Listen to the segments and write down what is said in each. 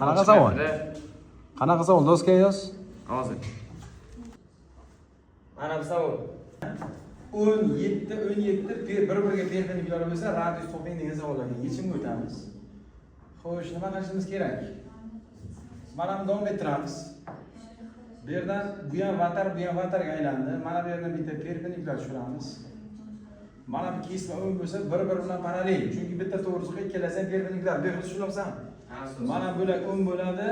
Qanaqa savol? Qanaqa savol do'stga yoz? Hozir. Ana bu savol. 17 bir-biriga perpendikullar bo'lsa, radius toping degan savollarga yechimga o'tamiz. Xo'sh, nima qilishimiz kerak? Mana bu davom ettiramiz. Bu yerdan bu ham vatarga aylandi. Mana bu yerdan bitta perpendikulyar tushiramiz. Mana bu kesma o'ng bo'lsa, bir-biri bilan parallel. Chunki bitta to'g'risiga ikkalasi ham perpendikulyar. Bu yerda tushunabsan? Mana bo'lak 10 bo'ladi.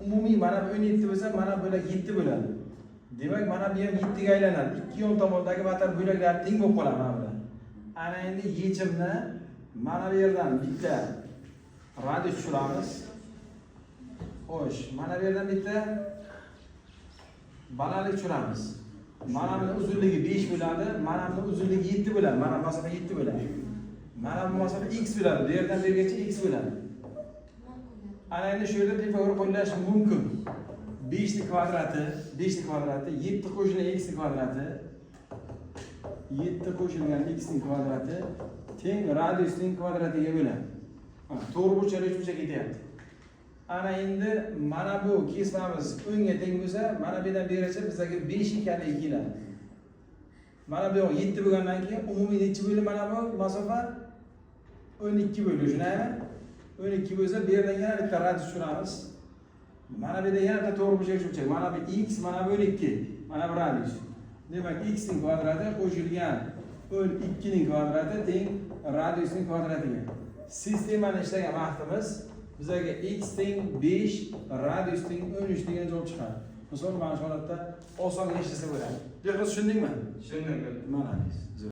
Umumiy mana bu 17 bo'lsa, mana bo'lak 7 bo'ladi. Demak, mana bu ham 7 ga aylanadi. Ikki yon tomondagi vatar bo'laklari teng bo'lib qoladi mana bular. Ana endi yechimni mana bu yerdan bitta radius tushiramiz. Xo'sh, mana bu yerdan bitta balandlik tushiramiz. Mana bu uzunligi 5 bo'ladi, mana bu uzunligi 7 bo'ladi. Mana bu masofa 7 bo'ladi. Mana bu masofa x bo'ladi. Bu yerdan bergacha x bo'ladi. Ana endi shu yerda Pifagor qo'llash mumkin. 5 ni kvadrati, 7 qo'shilgan x ni kvadrati, 7 qo'shilgan x ni kvadrati teng radiusning kvadratiga bo'ladi. To'g'ri burchak uchga ketyapti. Ana endi mana bu kesmamiz o'ngga teng bo'lsa, mana bu yerdan beracha bizga 5 ekanligi keladi. Mana bu 7 bo'lgandan keyin umumiy necha bo'ldi mana bu masofa? 12 bo'ldi, shunaymi? 12 bo'lsa, bu yerdan yana bitta radius tushiramiz. Mana bu yerda yana bitta to'g'ri burchak uchga. Mana bu x, mana bu 12. Mana bu radius. Demak, x ning kvadrati qo'shilgan 12 ning kvadrati teng radiusning kvadratiga. Sistemani ishlagan vaqtimiz bizga x teng 5, radius teng 13 degan javob chiqadi. Misol mana shu holatda oson yechilsa bo'ladi. Beqis tushundingmi? Tushundim. Mana